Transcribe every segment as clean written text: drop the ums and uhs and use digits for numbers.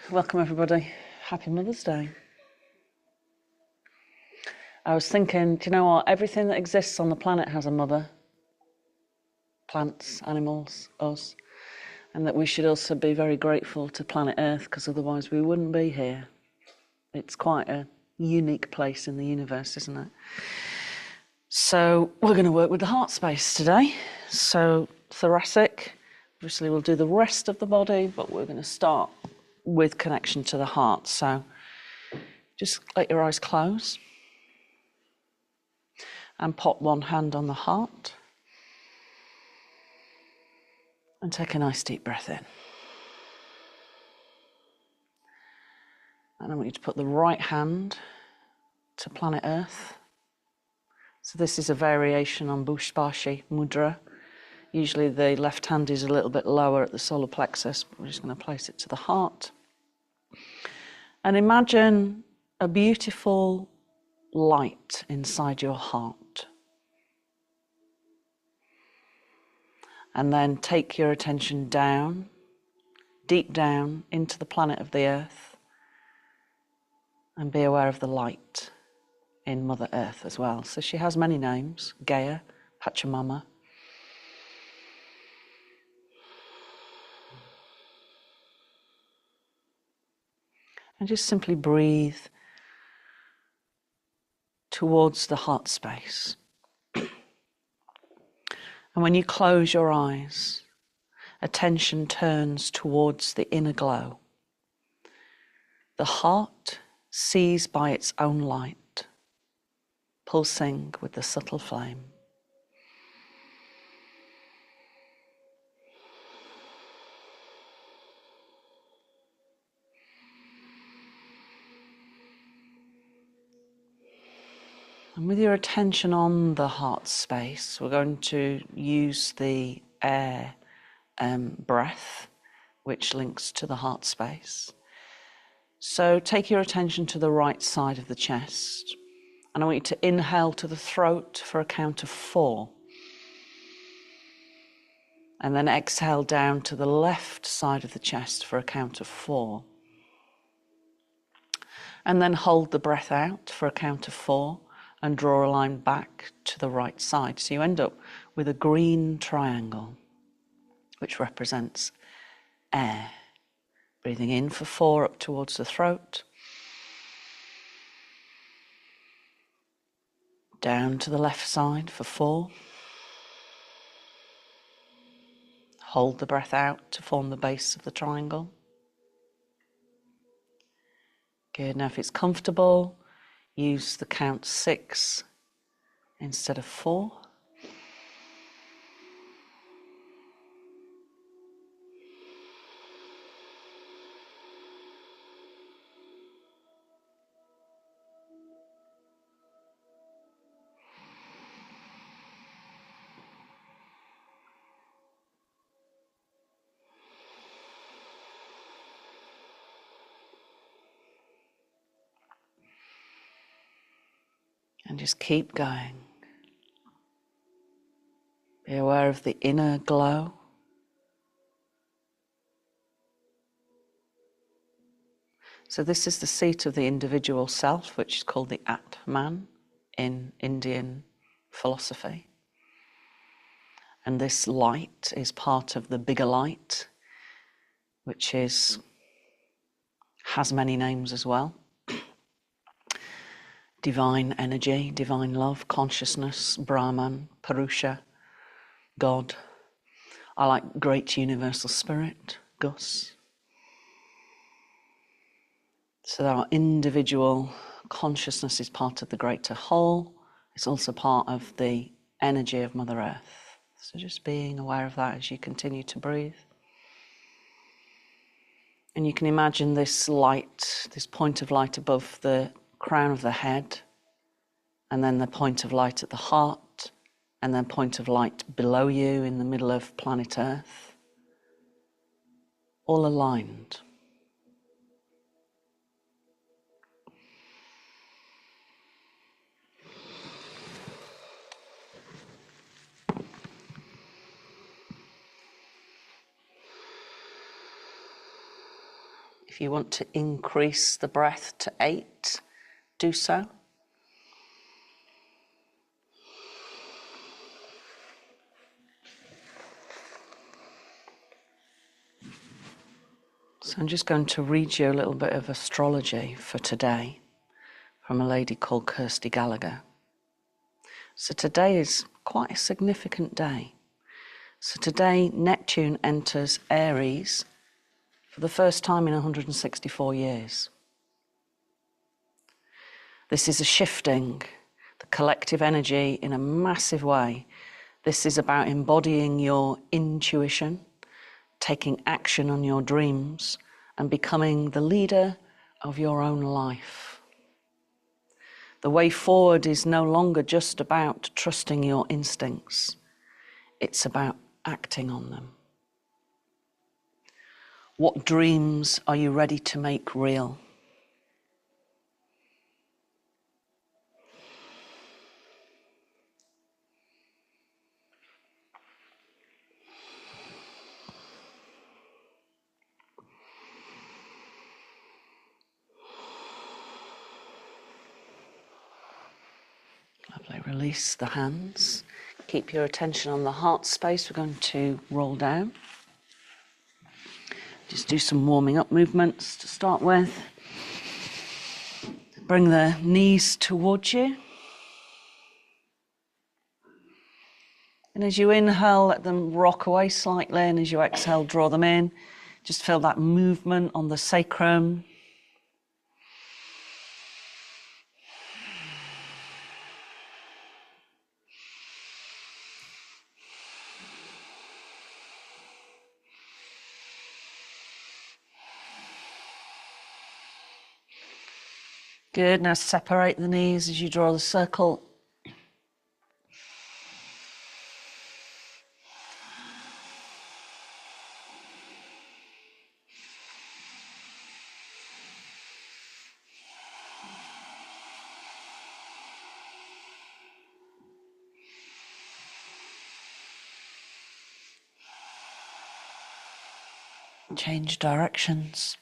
Welcome everybody. Happy Mother's Day. I was thinking, do you know what? Everything that exists on the planet has a mother. Plants, animals, us. And that we should also be very grateful to planet Earth, because otherwise we wouldn't be here. It's quite a unique place in the universe, isn't it? So we're going to work with the heart space today. So thoracic, obviously we'll do the rest of the body, but we're going to start with connection to the heart. So just let your eyes close and pop one hand on the heart and take a nice deep breath in. And I want you to put the right hand to planet Earth. So this is a variation on Bhushpashi Mudra. Usually the left hand is a little bit lower at the solar plexus, but we're just going to place it to the heart. And imagine a beautiful light inside your heart. And then take your attention down, deep down into the planet of the Earth, and be aware of the light in Mother Earth as well. So she has many names: Gaia, Pachamama. And just simply breathe towards the heart space. And when you close your eyes, attention turns towards the inner glow. The heart sees by its own light, pulsing with the subtle flame. And with your attention on the heart space, we're going to use the air breath, which links to the heart space. So take your attention to the right side of the chest. And I want you to inhale to the throat for a count of 4. And then exhale down to the left side of the chest for a count of 4. And then hold the breath out for a count of 4. And draw a line back to the right side. So you end up with a green triangle, which represents air. Breathing in for 4 up towards the throat. Down to the left side for 4. Hold the breath out to form the base of the triangle. Good. Now if it's comfortable, use the count 6 instead of 4. And just keep going. Be aware of the inner glow. So this is the seat of the individual self, which is called the Atman in Indian philosophy. And this light is part of the bigger light, which has many names as well. Divine energy, divine love, consciousness, Brahman, Purusha, God. I like great universal spirit, Gus. So our individual consciousness is part of the greater whole. It's also part of the energy of Mother Earth. So just being aware of that as you continue to breathe. And you can imagine this light, this point of light above the crown of the head, and then the point of light at the heart, and then point of light below you in the middle of planet Earth, all aligned. If you want to increase the breath to 8, do so. So I'm just going to read you a little bit of astrology for today from a lady called Kirsty Gallagher. So today is quite a significant day. So today Neptune enters Aries for the first time in 164 years. This is a shifting the collective energy in a massive way. This is about embodying your intuition, taking action on your dreams, and becoming the leader of your own life. The way forward is no longer just about trusting your instincts. It's about acting on them. What dreams are you ready to make real? Lovely. Release the hands. Keep your attention on the heart space. We're going to roll down. Just do some warming up movements to start with. Bring the knees towards you. And as you inhale, let them rock away slightly, and as you exhale, draw them in. Just feel that movement on the sacrum. Good. Now separate the knees as you draw the circle. Change directions.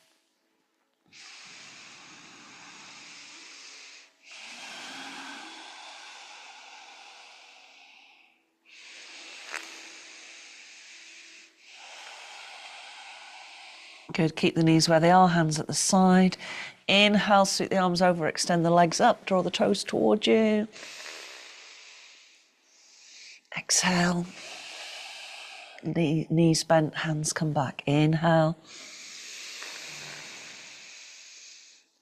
Good. Keep the knees where they are, hands at the side. Inhale, sweep the arms over, extend the legs up, draw the toes towards you. Exhale. Knees bent, hands come back. Inhale.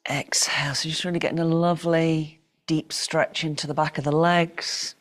Exhale. So just really getting a lovely deep stretch into the back of the legs.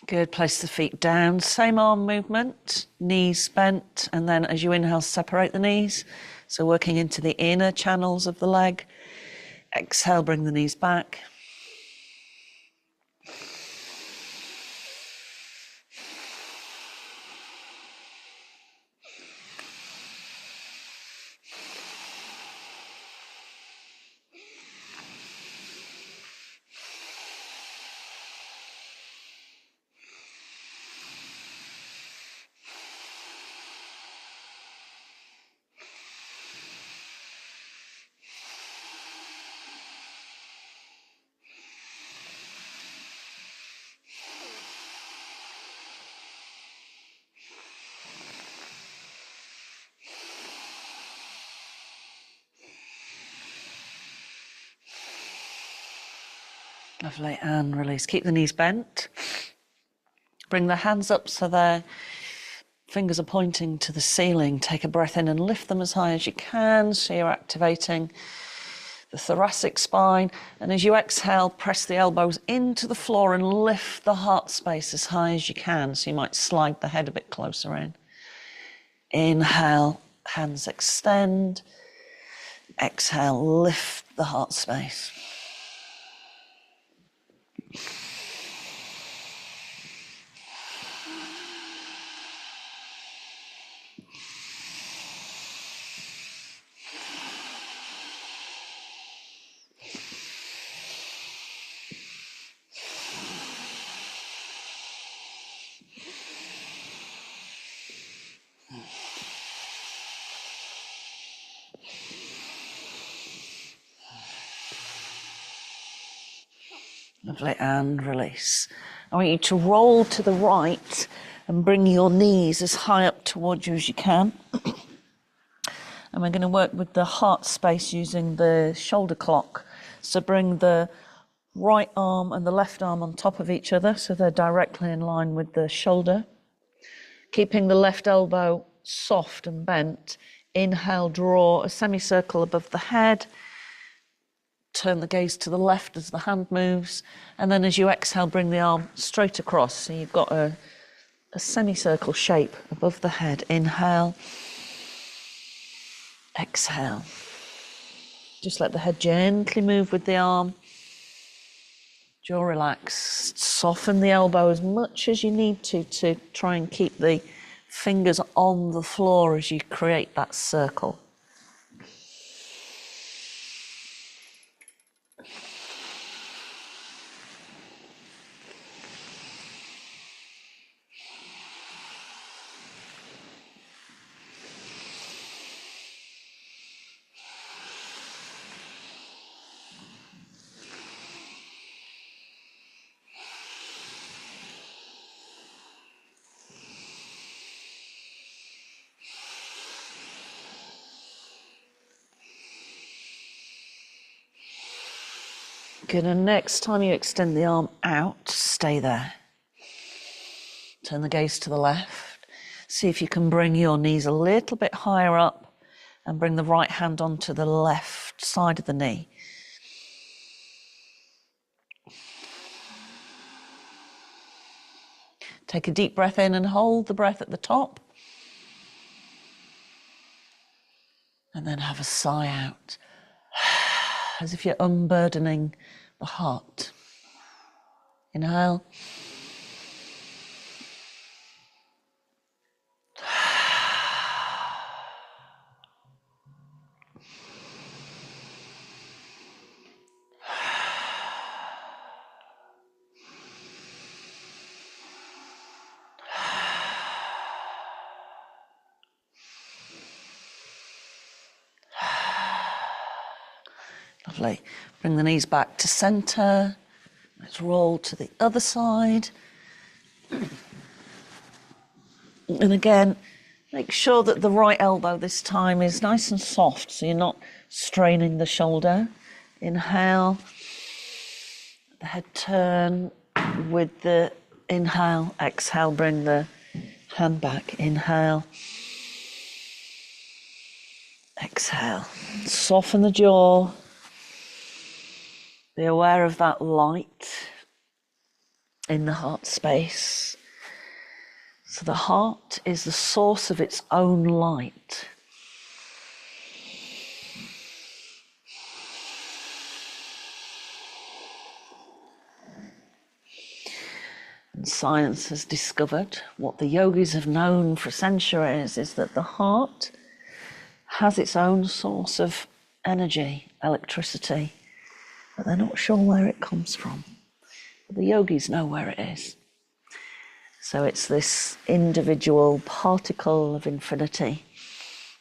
Good, place the feet down, same arm movement, knees bent, and then as you inhale, separate the knees. So working into the inner channels of the leg. Exhale, bring the knees back. Lovely, and release. Keep the knees bent. Bring the hands up so their fingers are pointing to the ceiling. Take a breath in and lift them as high as you can. So you're activating the thoracic spine. And as you exhale, press the elbows into the floor and lift the heart space as high as you can. So you might slide the head a bit closer in. Inhale, hands extend. Exhale, lift the heart space. Lovely, and release. I want you to roll to the right and bring your knees as high up towards you as you can. And we're going to work with the heart space using the shoulder clock. So bring the right arm and the left arm on top of each other so they're directly in line with the shoulder. Keeping the left elbow soft and bent. Inhale, draw a semicircle above the head. Turn the gaze to the left as the hand moves. And then as you exhale, bring the arm straight across. So you've got a semicircle shape above the head. Inhale. Exhale. Just let the head gently move with the arm. Jaw relaxed. Soften the elbow as much as you need to try and keep the fingers on the floor as you create that circle. Good, and next time you extend the arm out, stay there. Turn the gaze to the left. See if you can bring your knees a little bit higher up and bring the right hand onto the left side of the knee. Take a deep breath in and hold the breath at the top. And then have a sigh out, as if you're unburdening the heart. Inhale. Lovely. Bring the knees back to centre. Let's roll to the other side. And again, make sure that the right elbow this time is nice and soft so you're not straining the shoulder. Inhale. The head turn with the inhale. Exhale, bring the hand back. Inhale. Exhale. Soften the jaw. Be aware of that light in the heart space. So the heart is the source of its own light. And science has discovered, what the yogis have known for centuries, is that the heart has its own source of energy, electricity, but they're not sure where it comes from. But the yogis know where it is. So it's this individual particle of infinity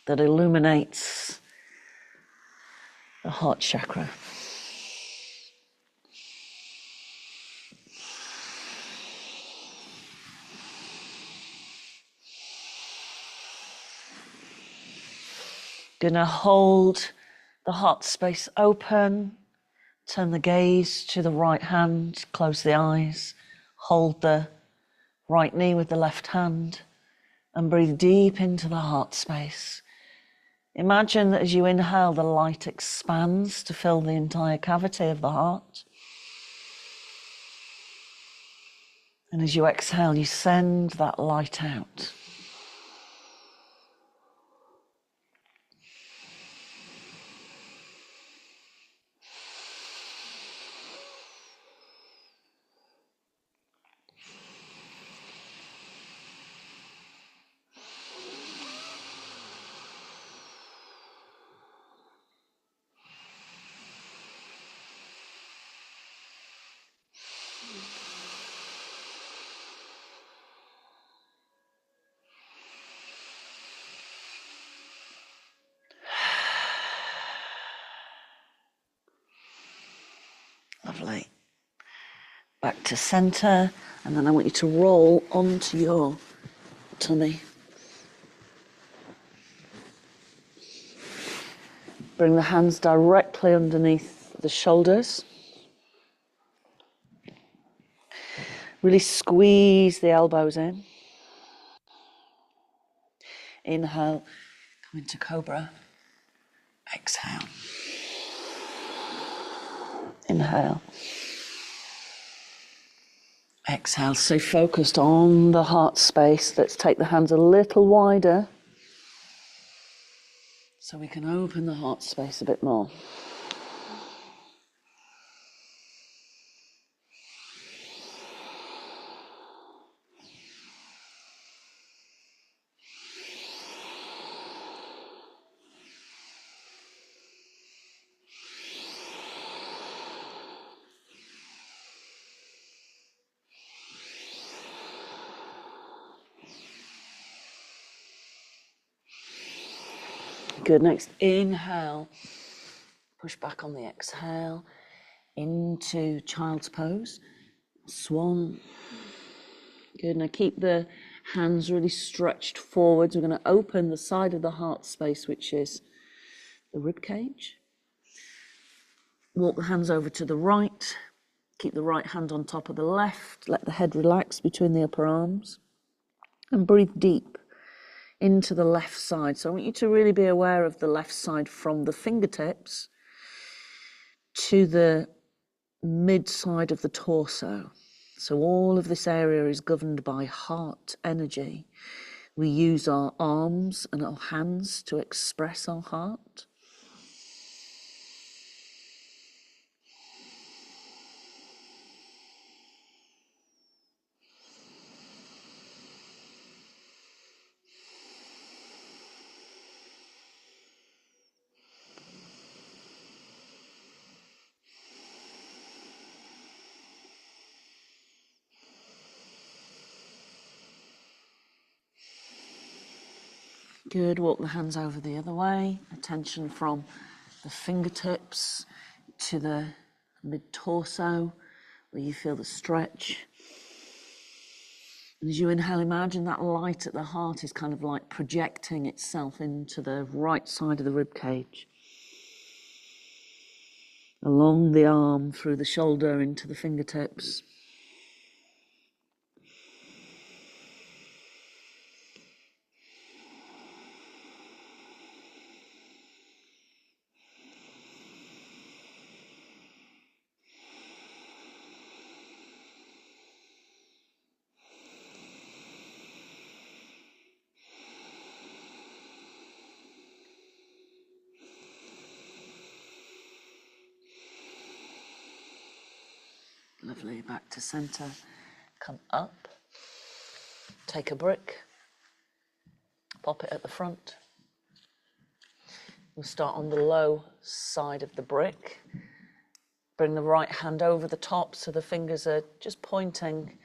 that illuminates the heart chakra. Gonna hold the heart space open. Turn the gaze to the right hand, close the eyes, hold the right knee with the left hand, and breathe deep into the heart space. Imagine that as you inhale, the light expands to fill the entire cavity of the heart. And as you exhale, you send that light out. Lovely. Back to center, and then I want you to roll onto your tummy. Bring the hands directly underneath the shoulders. Really squeeze the elbows in. Inhale, come into cobra. Exhale. Inhale. Exhale. Stay focused on the heart space. Let's take the hands a little wider so we can open the heart space a bit more. Good. Next, inhale. Push back on the exhale into child's pose. Swan. Good. Now keep the hands really stretched forwards. We're going to open the side of the heart space, which is the rib cage. Walk the hands over to the right. Keep the right hand on top of the left. Let the head relax between the upper arms. And breathe deep into the left side. So I want you to really be aware of the left side from the fingertips to the mid side of the torso. So all of this area is governed by heart energy. We use our arms and our hands to express our heart. Good. Walk the hands over the other way. Attention from the fingertips to the mid-torso, where you feel the stretch. And as you inhale, imagine that light at the heart is kind of like projecting itself into the right side of the rib cage. Along the arm, through the shoulder, into the fingertips. Lovely. Back to center. Come up. Take a brick. Pop it at the front. We'll start on the low side of the brick. Bring the right hand over the top so the fingers are just pointing,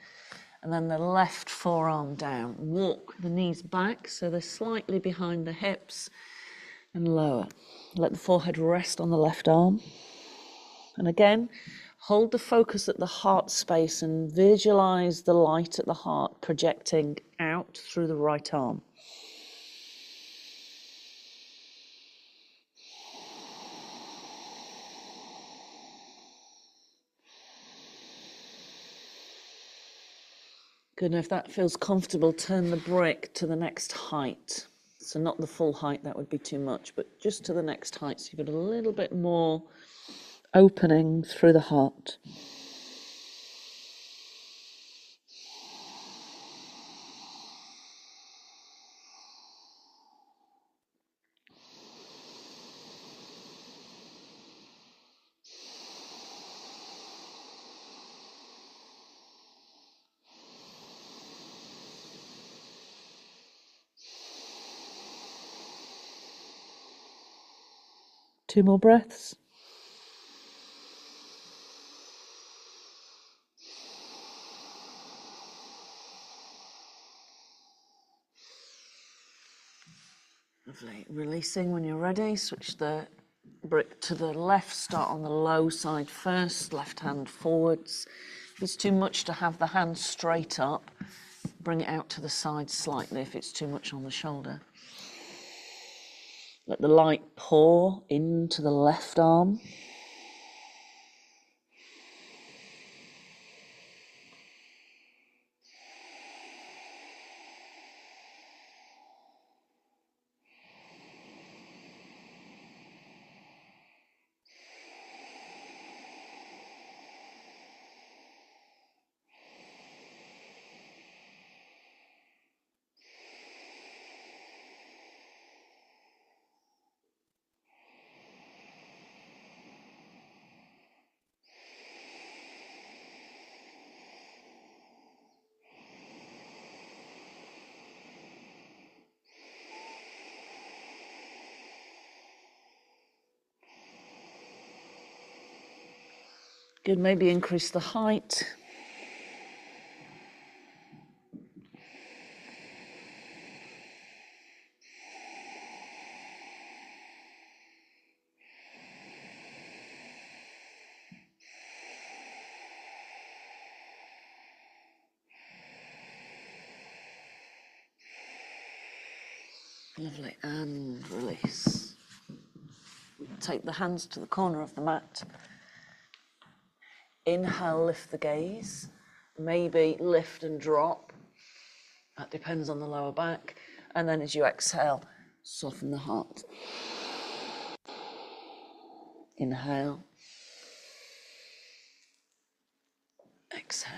and then the left forearm down. Walk the knees back so they're slightly behind the hips and lower. Let the forehead rest on the left arm. And again, hold the focus at the heart space and visualize the light at the heart projecting out through the right arm. Good. Now, if that feels comfortable, turn the brick to the next height. So not the full height, that would be too much, but just to the next height. So you've got a little bit more opening through the heart. Two more breaths. Lovely. Releasing when you're ready. Switch the brick to the left. Start on the low side first. Left hand forwards. If it's too much to have the hand straight up, bring it out to the side slightly if it's too much on the shoulder. Let the light pour into the left arm. Good, maybe increase the height. Lovely, and release. Take the hands to the corner of the mat. Inhale, lift the gaze. Maybe lift and drop. That depends on the lower back. And then as you exhale, soften the heart. Inhale. Exhale.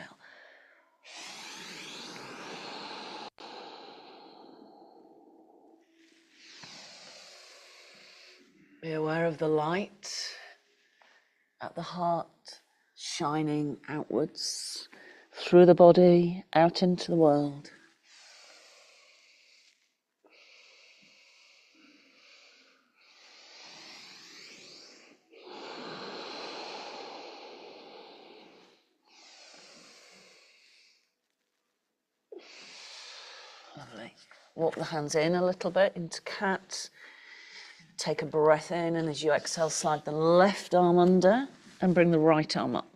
Be aware of the light at the heart, shining outwards, through the body, out into the world. Lovely. Walk the hands in a little bit into cat. Take a breath in, and as you exhale, slide the left arm under and bring the right arm up.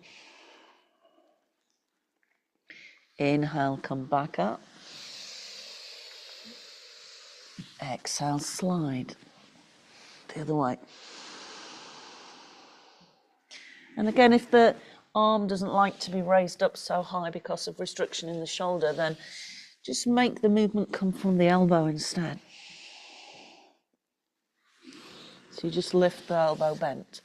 Inhale, come back up. Exhale, slide the other way. And again, if the arm doesn't like to be raised up so high because of restriction in the shoulder, then just make the movement come from the elbow instead. So you just lift the elbow bent.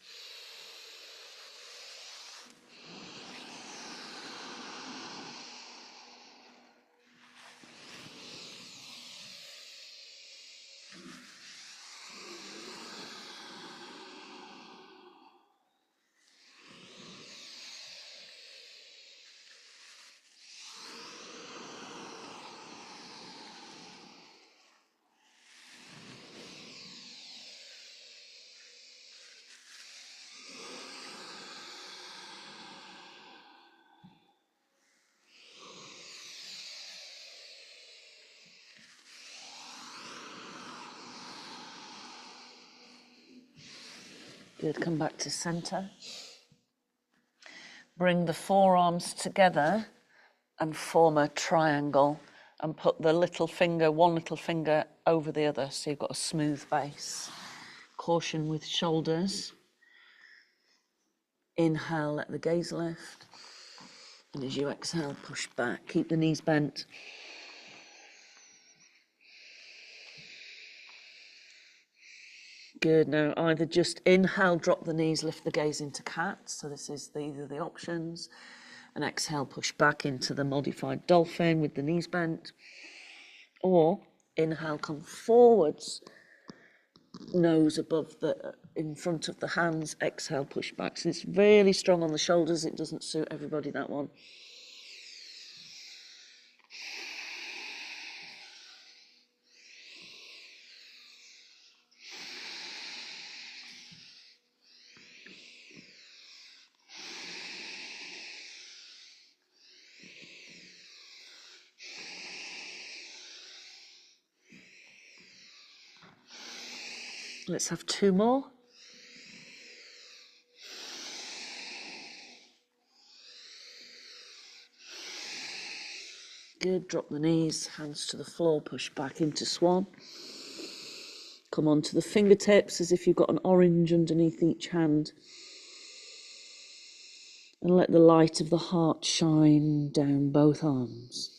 Good, come back to center. Bring the forearms together and form a triangle and put the little finger, one little finger over the other, so you've got a smooth base. Caution with shoulders. Inhale, let the gaze lift. And as you exhale, push back. Keep the knees bent. Good. Now either just inhale, drop the knees, lift the gaze into cat. So this is either the options. And exhale, push back into the modified dolphin with the knees bent. Or inhale, come forwards, nose above in front of the hands. Exhale, push back. So it's really strong on the shoulders. It doesn't suit everybody, that one. Let's have two more. Good. Drop the knees, hands to the floor, push back into swan. Come onto the fingertips as if you've got an orange underneath each hand. And let the light of the heart shine down both arms.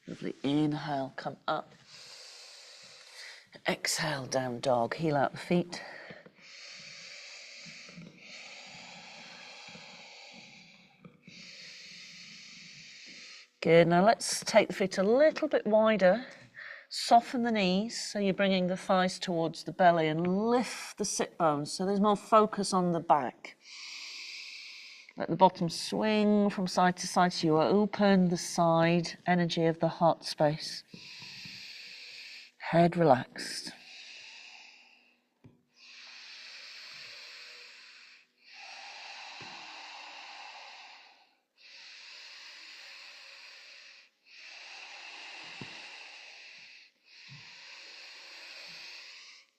Lovely. Inhale, come up. Exhale, down dog. Heel out the feet. Good. Now let's take the feet a little bit wider. Soften the knees, so you're bringing the thighs towards the belly, and lift the sit bones, so there's more focus on the back. Let the bottom swing from side to side, so you open the side energy of the heart space. Head relaxed.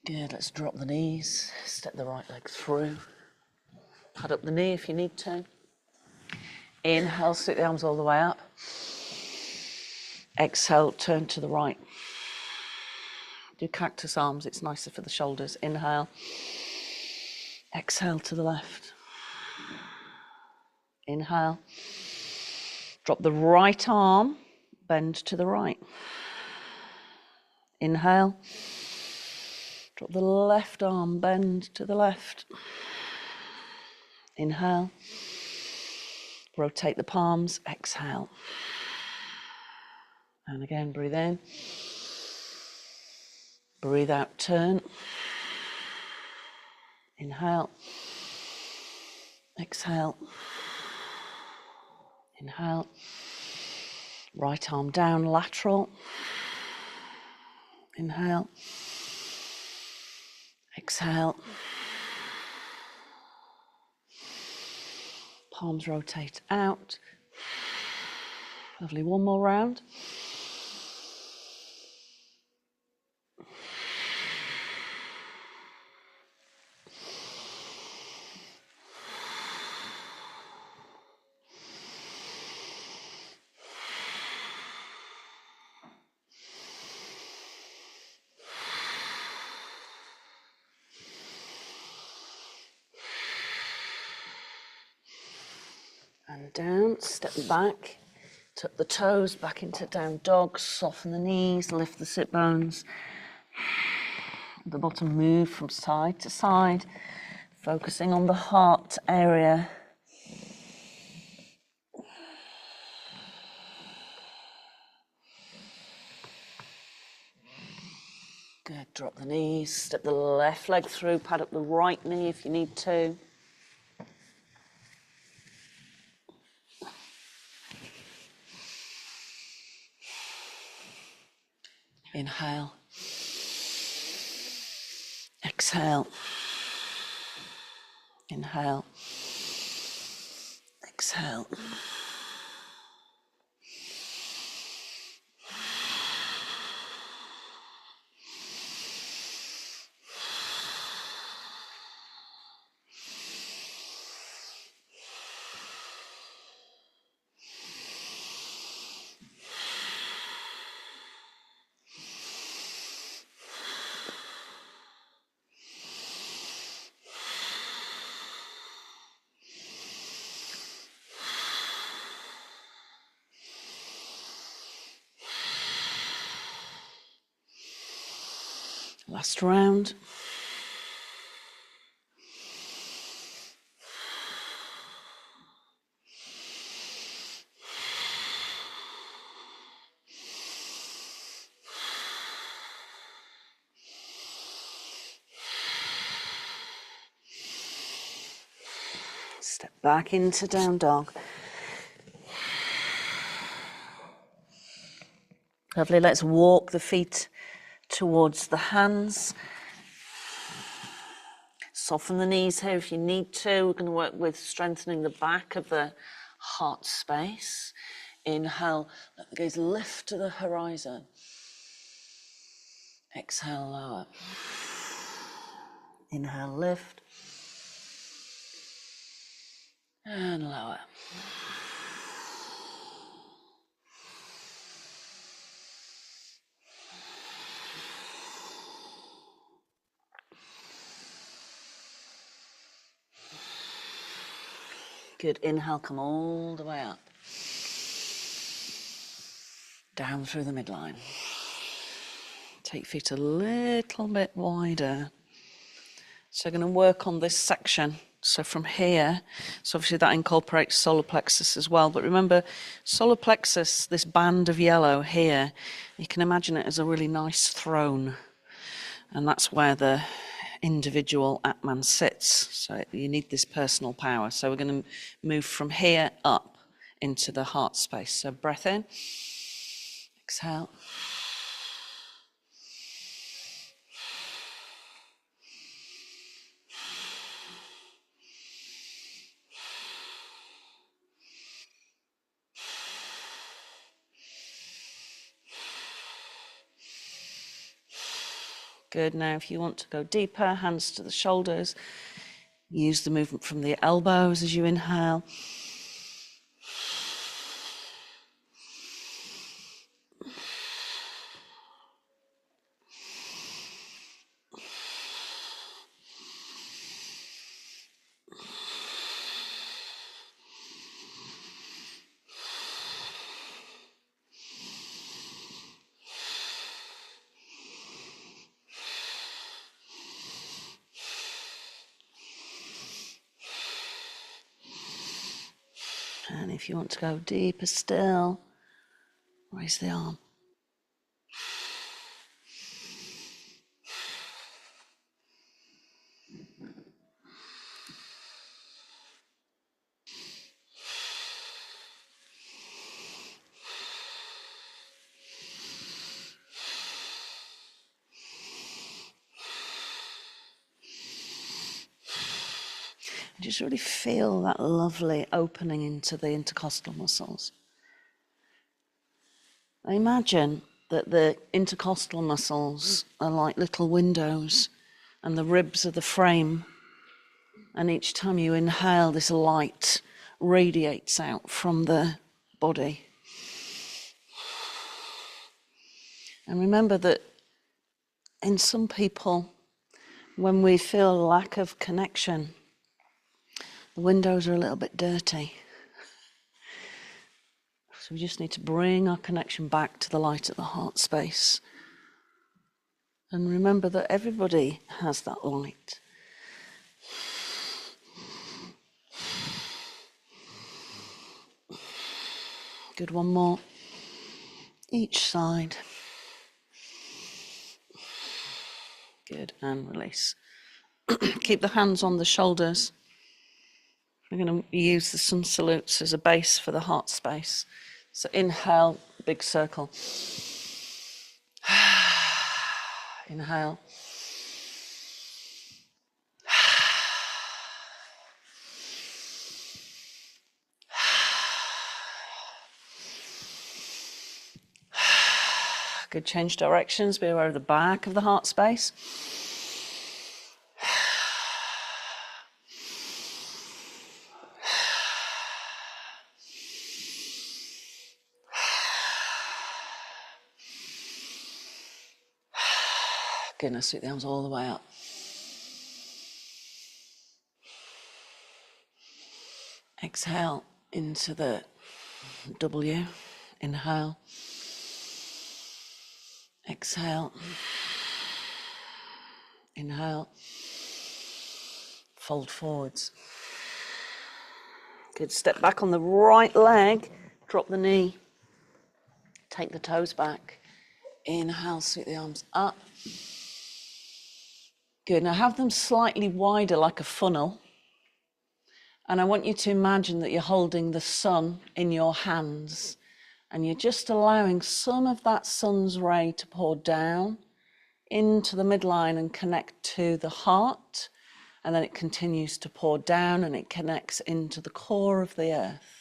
Good, let's drop the knees, step the right leg through. Pad up the knee if you need to. Inhale, stick the arms all the way up. Exhale, turn to the right. Do cactus arms, it's nicer for the shoulders. Inhale. Exhale to the left. Inhale. Drop the right arm, bend to the right. Inhale. Drop the left arm, bend to the left. Inhale. Rotate the palms, exhale. And again, breathe in. Breathe out, turn. Inhale. Exhale. Inhale. Right arm down, lateral. Inhale. Exhale. Palms rotate out. Lovely, one more round. And down, step back, tuck the toes back into down dog, soften the knees, lift the sit bones. The bottom move from side to side, focusing on the heart area. Good, drop the knees, step the left leg through, pad up the right knee if you need to. Inhale. Exhale. Inhale. Exhale. Last round. Step back into down dog. Lovely, let's walk the feet towards the hands. Soften the knees here if you need to. We're going to work with strengthening the back of the heart space. Inhale, let the gaze lift to the horizon. Exhale, lower. Inhale, lift. And lower. Good. Inhale, come all the way up. Down through the midline. Take feet a little bit wider. So we're going to work on this section. So from here, so obviously that incorporates solar plexus as well. But remember, solar plexus, this band of yellow here, you can imagine it as a really nice throne. And that's where the individual Atman sits. So you need this personal power. So we're going to move from here up into the heart space. So breath in, exhale. Good. Now, if you want to go deeper, hands to the shoulders. Use the movement from the elbows as you inhale. And if you want to go deeper still, raise the arm. Just really feel that lovely opening into the intercostal muscles. I imagine that the intercostal muscles are like little windows and the ribs are the frame. And each time you inhale, this light radiates out from the body. And remember that in some people, when we feel a lack of connection, the windows are a little bit dirty. So we just need to bring our connection back to the light at the heart space. And remember that everybody has that light. Good, one more. Each side. Good, and release. Keep the hands on the shoulders. We're going to use the sun salutes as a base for the heart space. So inhale, big circle. Inhale. Good, change directions. Be aware of the back of the heart space. Good, now sweep the arms all the way up. Exhale into the W. Inhale. Exhale. Inhale. Fold forwards. Good. Step back on the right leg. Drop the knee. Take the toes back. Inhale, sweep the arms up. Good. Now have them slightly wider like a funnel. And I want you to imagine that you're holding the sun in your hands and you're just allowing some of that sun's ray to pour down into the midline and connect to the heart. And then it continues to pour down and it connects into the core of the earth.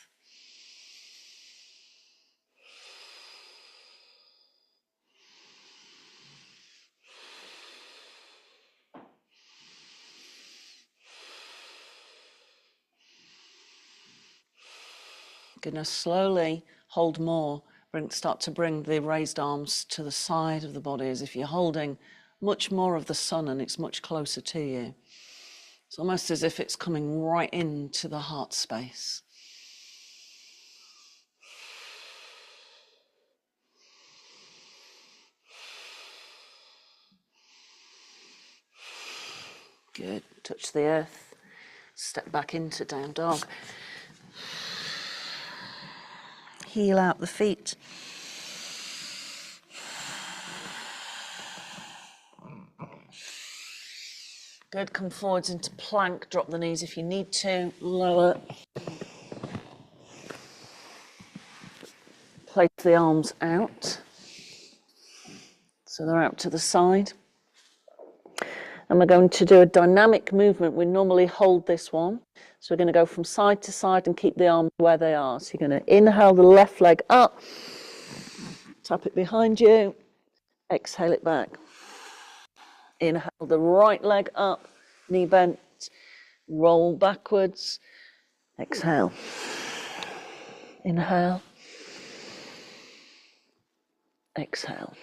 Good. Now slowly hold more. Start to bring the raised arms to the side of the body as if you're holding much more of the sun and it's much closer to you. It's almost as if it's coming right into the heart space. Good. Touch the earth. Step back into down dog. Heel out the feet. Good. Come forwards into plank. Drop the knees if you need to. Lower. Place the arms out. So they're out to the side. And we're going to do a dynamic movement. We normally hold this one. So we're going to go from side to side and keep the arms where they are. So you're going to inhale the left leg up. Tap it behind you. Exhale it back. Inhale the right leg up. Knee bent. Roll backwards. Exhale. Inhale. Exhale.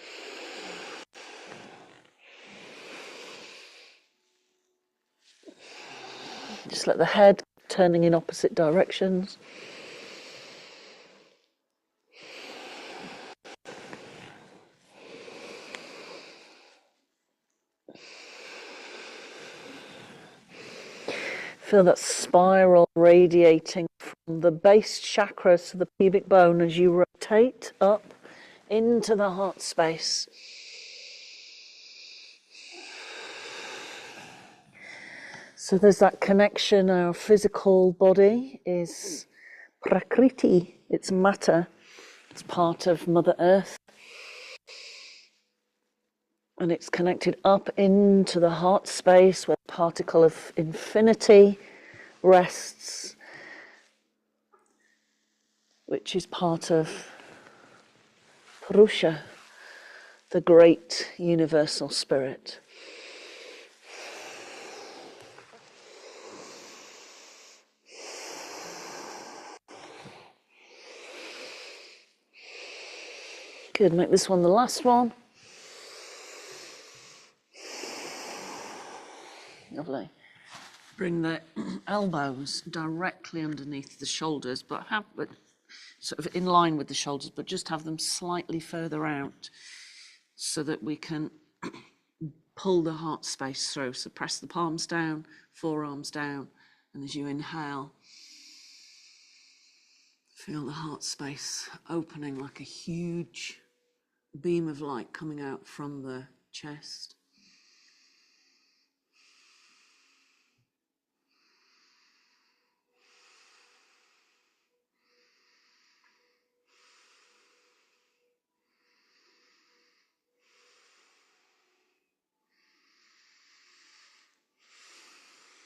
Just let the head turning in opposite directions. Feel that spiral radiating from the base chakras to the pubic bone as you rotate up into the heart space. So there's that connection. Our physical body is prakriti, it's matter, it's part of Mother Earth. And it's connected up into the heart space where the particle of infinity rests, which is part of Purusha, the great universal spirit. Good, make this one the last one. Lovely. Bring the elbows directly underneath the shoulders, but sort of in line with the shoulders, but just have them slightly further out so that we can pull the heart space through. So press the palms down, forearms down, and as you inhale, feel the heart space opening like a huge beam of light coming out from the chest.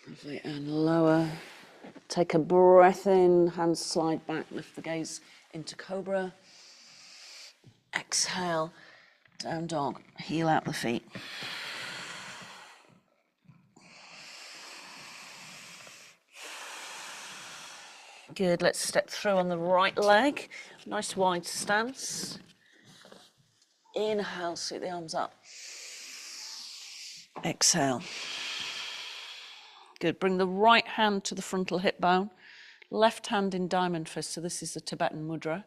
Lovely, and lower. Take a breath in, hands slide back, lift the gaze into cobra. Exhale, down dog, heel out the feet. Good, let's step through on the right leg. Nice wide stance. Inhale, sweep the arms up. Exhale. Good, bring the right hand to the frontal hip bone. Left hand in diamond fist, so this is the Tibetan mudra.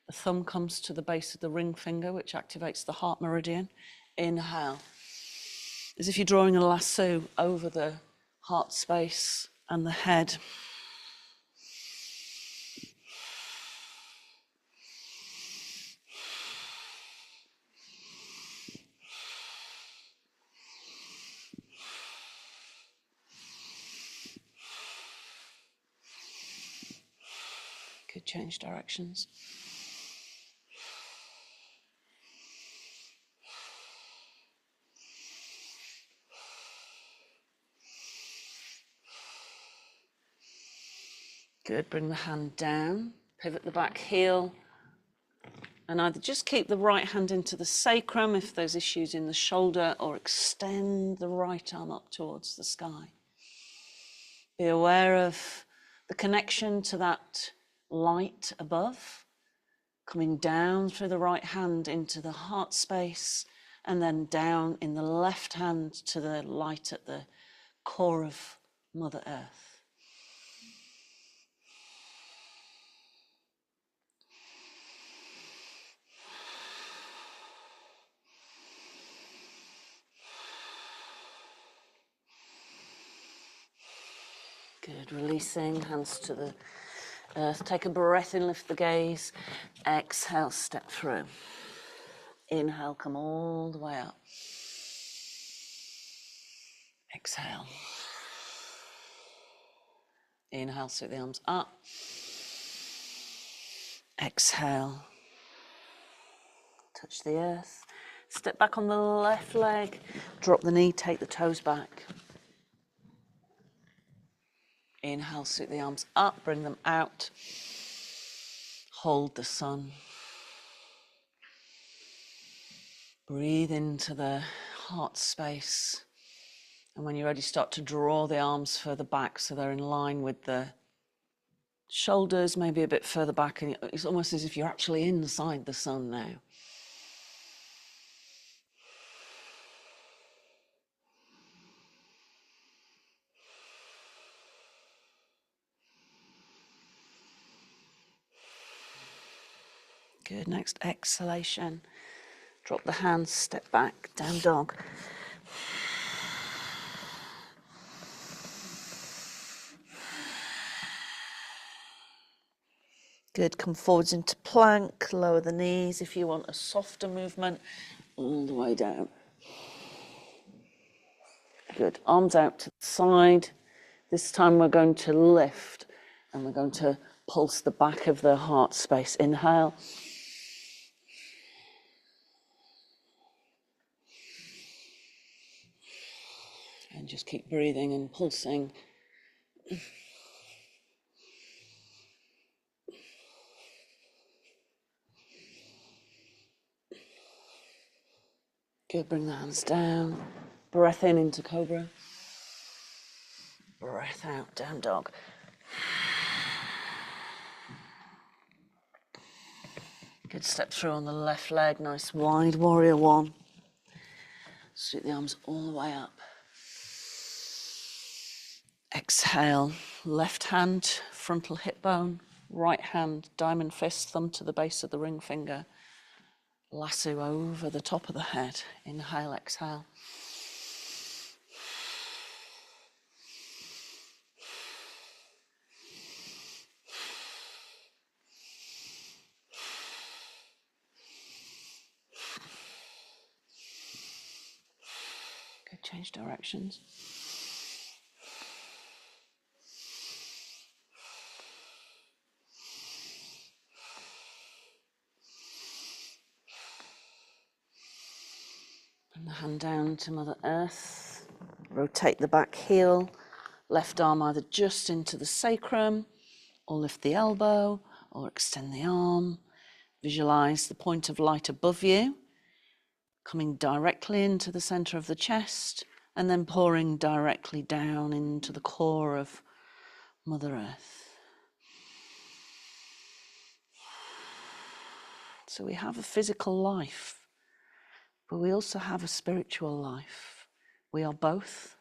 The thumb comes to the base of the ring finger, which activates the heart meridian. Inhale. as if you're drawing a lasso over the heart space and the head. Could change directions. Good, bring the hand down, pivot the back heel, and either just keep the right hand into the sacrum if there's issues in the shoulder, or extend the right arm up towards the sky. Be aware of the connection to that light above, coming down through the right hand into the heart space, and then down in the left hand to the light at the core of Mother Earth. Good, releasing, hands to the earth. Take a breath in, lift the gaze. Exhale, step through. Inhale, come all the way up. Exhale. Inhale, sweep the arms up. Exhale. Touch the earth. Step back on the left leg. Drop the knee, take the toes back. Inhale, sweep the arms up, bring them out. Hold the sun. Breathe into the heart space. And when you're ready, start to draw the arms further back so they're in line with the shoulders, maybe a bit further back. And it's almost as if you're actually inside the sun now. Good, next exhalation. Drop the hands, step back, down dog. Good, come forwards into plank, lower the knees if you want a softer movement, all the way down. Good, arms out to the side. This time we're going to lift and we're going to pulse the back of the heart space. Inhale. And just keep breathing and pulsing. Good, bring the hands down. Breath in into cobra. Breath out, down dog. Good, step through on the left leg, nice wide warrior one. Sweep the arms all the way up. Exhale, left hand, frontal hip bone, right hand, diamond fist, thumb to the base of the ring finger. Lasso over the top of the head. Inhale, exhale. Good, change directions. Bring the hand down to Mother Earth. Rotate the back heel. Left arm either just into the sacrum, or lift the elbow, or extend the arm. Visualize the point of light above you, coming directly into the center of the chest, and then pouring directly down into the core of Mother Earth. So we have a physical life, but we also have a spiritual life. We are both.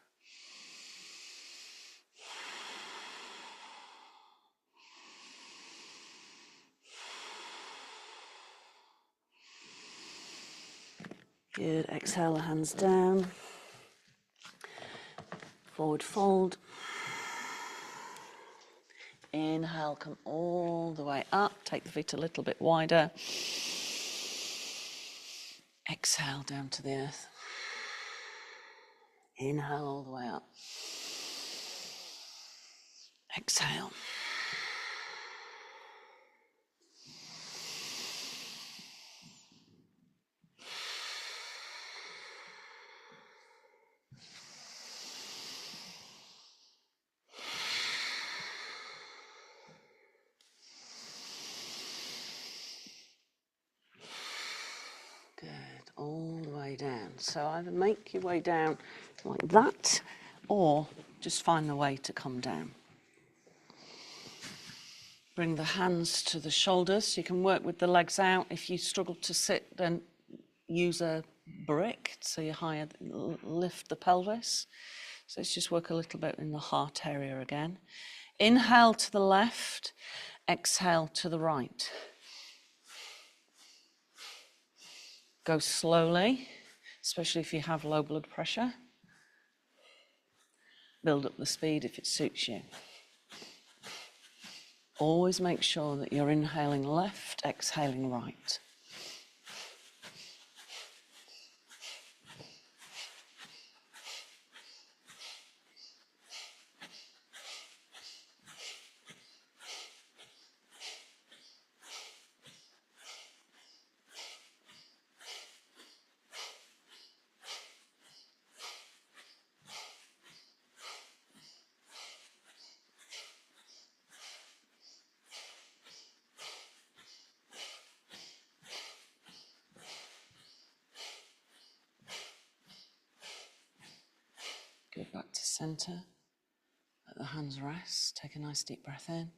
Good, exhale the hands down. Forward fold. Inhale, come all the way up. Take the feet a little bit wider. Exhale down to the earth. Inhale all the way up. Exhale. Good, all the way down. So either make your way down like that, or just find the way to come down. Bring the hands to the shoulders. You can work with the legs out. If you struggle to sit, then use a brick, so you higher, lift the pelvis. So let's just work a little bit in the heart area again. Inhale to the left, exhale to the right. Go slowly, especially if you have low blood pressure. Build up the speed if it suits you. Always make sure that you're inhaling left, exhaling right. Go back to centre. Let the hands rest. Take a nice deep breath in.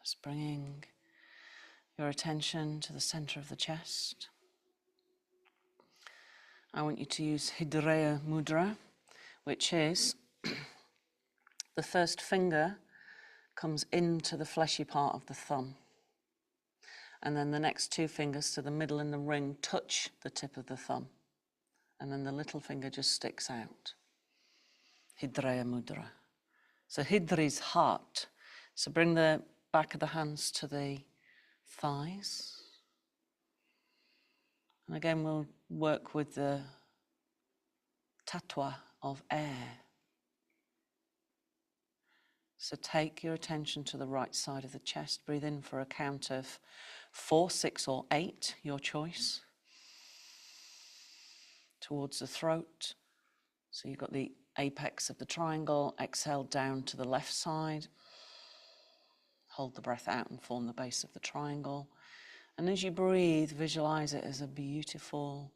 Just bringing your attention to the centre of the chest. I want you to use Hidreya Mudra, which is the first finger comes into the fleshy part of the thumb. And then the next two fingers to the middle and the ring touch the tip of the thumb. And then the little finger just sticks out. Hidreya Mudra. So Hidra is heart. So bring the back of the hands to the thighs. And again, we'll work with the tattva of air. So take your attention to the right side of the chest. Breathe in for a count of 4, 6, or 8, your choice. Towards the throat. So you've got the apex of the triangle. Exhale down to the left side. Hold the breath out and form the base of the triangle. And as you breathe, visualize it as a beautiful,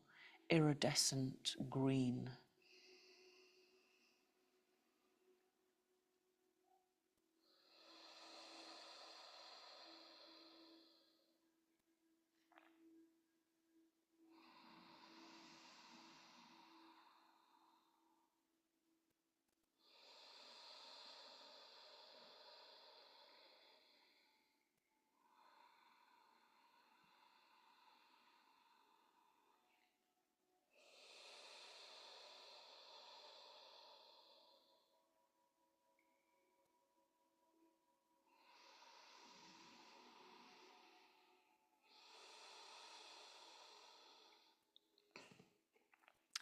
iridescent green.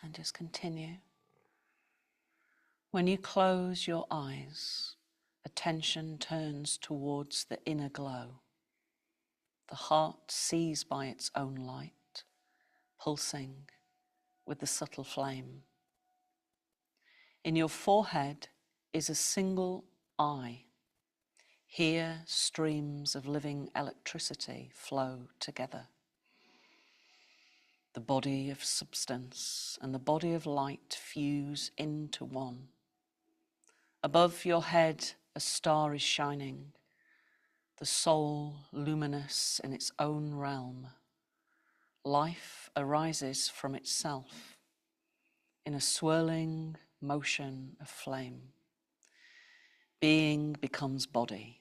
And just continue. When you close your eyes, attention turns towards the inner glow. The heart sees by its own light, pulsing with the subtle flame. In your forehead is a single eye. Here, streams of living electricity flow together. The body of substance and the body of light fuse into one. Above your head, a star is shining, the soul luminous in its own realm. Life arises from itself in a swirling motion of flame. Being becomes body.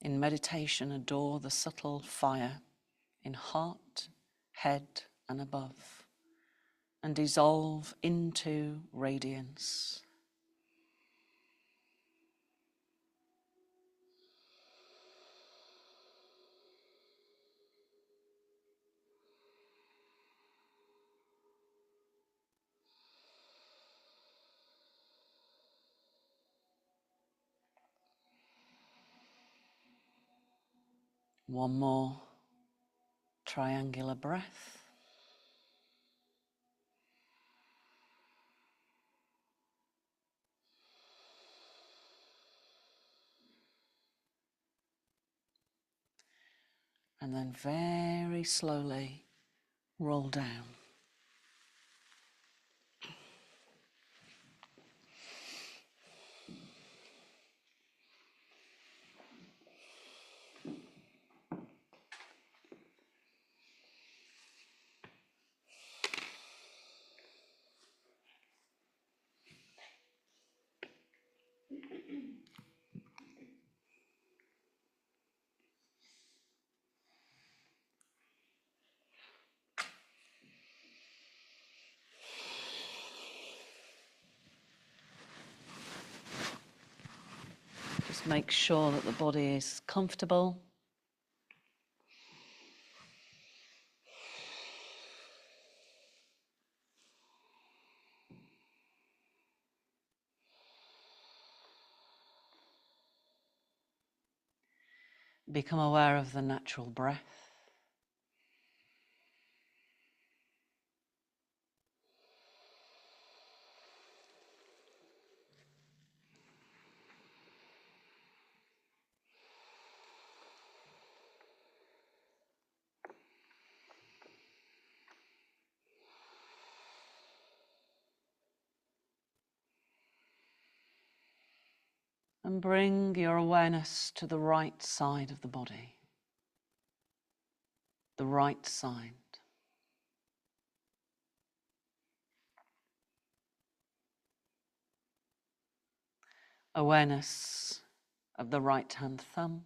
In meditation, adore the subtle fire in heart, head, and above, and dissolve into radiance. One more triangular breath. And then very slowly roll down. Just make sure that the body is comfortable. Become aware of the natural breath. And bring your awareness to the right side of the body. The right side. Awareness of the right hand thumb,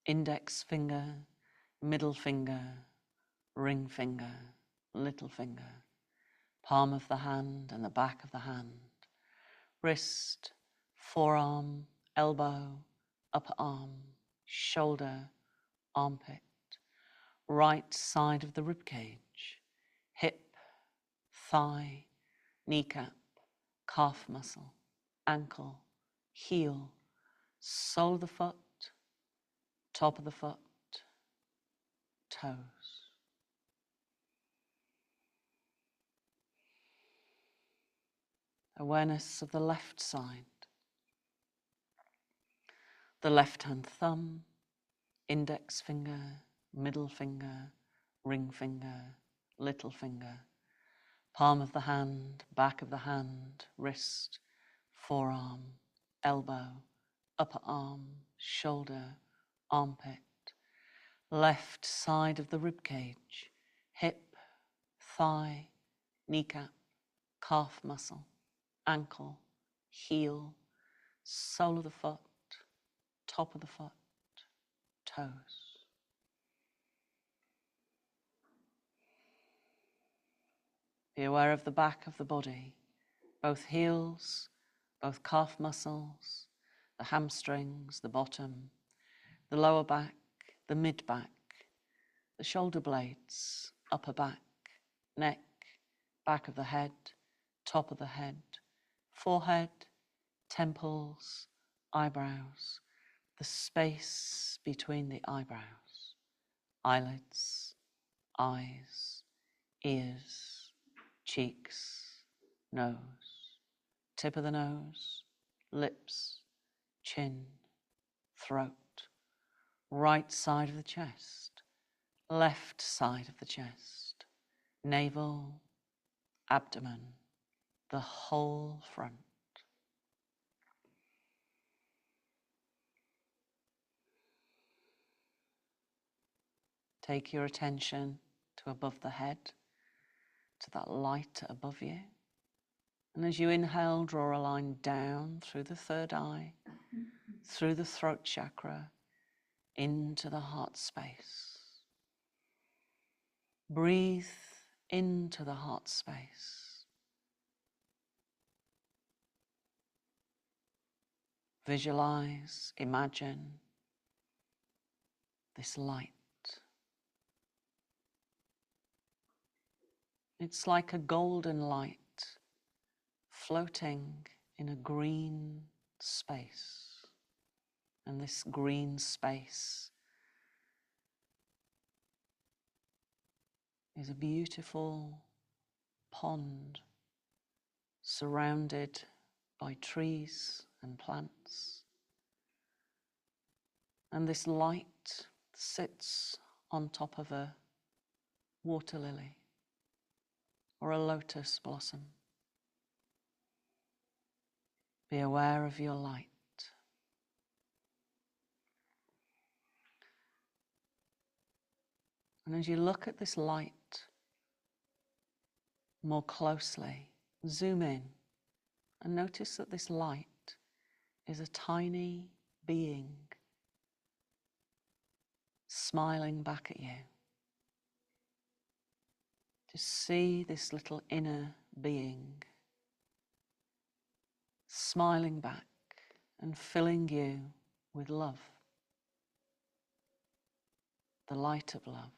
index finger, middle finger, ring finger, little finger, palm of the hand and the back of the hand, wrist, forearm, elbow, upper arm, shoulder, armpit, right side of the rib cage, hip, thigh, kneecap, calf muscle, ankle, heel, sole of the foot, top of the foot, toes. Awareness of the left side, the left hand thumb, index finger, middle finger, ring finger, little finger, palm of the hand, back of the hand, wrist, forearm, elbow, upper arm, shoulder, armpit, left side of the rib cage, hip, thigh, kneecap, calf muscle, ankle, heel, sole of the foot, top of the foot, toes. Be aware of the back of the body, both heels, both calf muscles, the hamstrings, the bottom, the lower back, the mid back, the shoulder blades, upper back, neck, back of the head, top of the head, forehead, temples, eyebrows, the space between the eyebrows, eyelids, eyes, ears, cheeks, nose, tip of the nose, lips, chin, throat, right side of the chest, left side of the chest, navel, abdomen, the whole front. Take your attention to above the head, to that light above you. And as you inhale, draw a line down through the third eye, through the throat chakra, into the heart space. Breathe into the heart space. Visualize, imagine this light. It's like a golden light floating in a green space. And this green space is a beautiful pond surrounded by trees and plants. And this light sits on top of a water lily or a lotus blossom. Be aware of your light. And as you look at this light more closely, zoom in and notice that this light is a tiny being smiling back at you. Just see this little inner being smiling back and filling you with love, the light of love.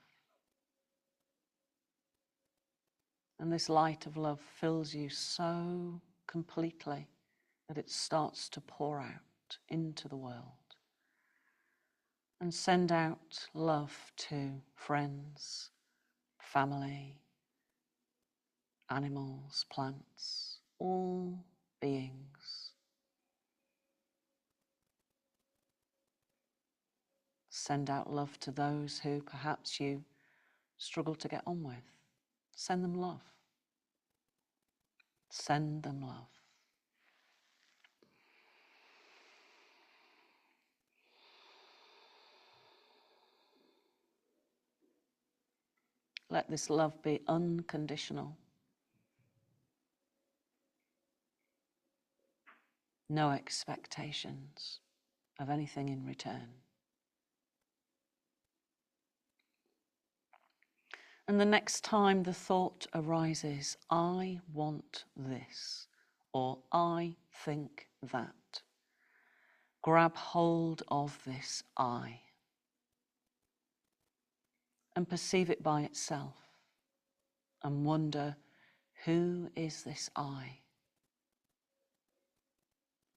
And this light of love fills you so completely that it starts to pour out into the world. And send out love to friends, family, animals, plants, all beings. Send out love to those who perhaps you struggle to get on with. Send them love. Send them love. Let this love be unconditional. No expectations of anything in return. And the next time the thought arises, I want this, or I think that, grab hold of this I and perceive it by itself and wonder, who is this I?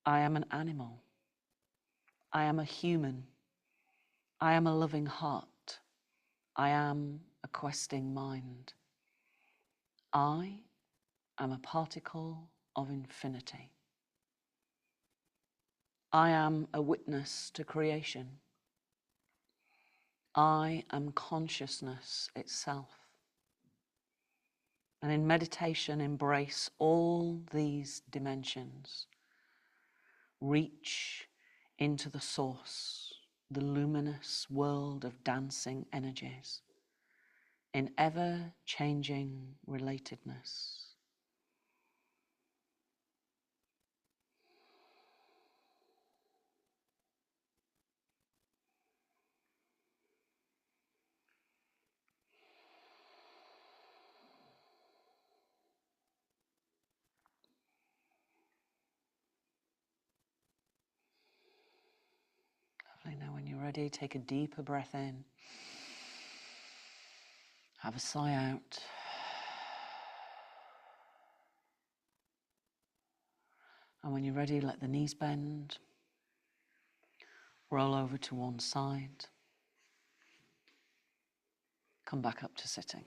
I am an animal. I am a human. I am a loving heart. I am a questing mind. I am a particle of infinity. I am a witness to creation. I am consciousness itself. And in meditation, embrace all these dimensions. Reach into the source, the luminous world of dancing energies, in ever-changing relatedness. Now when you're ready, take a deeper breath in. Have a sigh out. And when you're ready, let the knees bend. Roll over to one side. Come back up to sitting.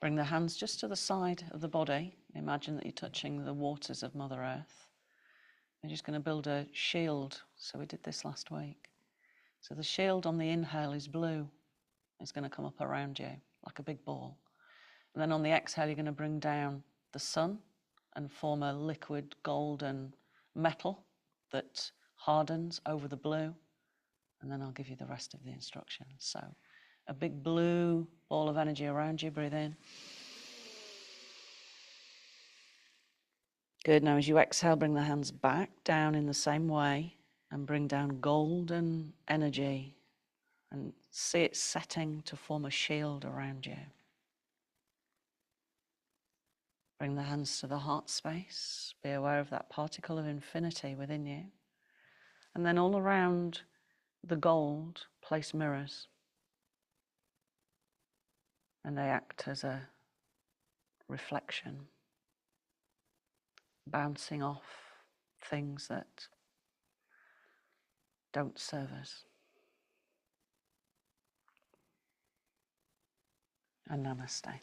Bring the hands just to the side of the body. Imagine that you're touching the waters of Mother Earth. We're just going to build a shield. So we did this last week. So the shield on the inhale is blue. It's going to come up around you like a big ball. And then on the exhale, you're going to bring down the sun and form a liquid golden metal that hardens over the blue. And then I'll give you the rest of the instructions. So a big blue ball of energy around you. Breathe in. Good. Now as you exhale, bring the hands back down in the same way and bring down golden energy and see it setting to form a shield around you. Bring the hands to the heart space. Be aware of that particle of infinity within you. And then all around the gold, place mirrors. And they act as a reflection, bouncing off things that don't serve us. And namaste.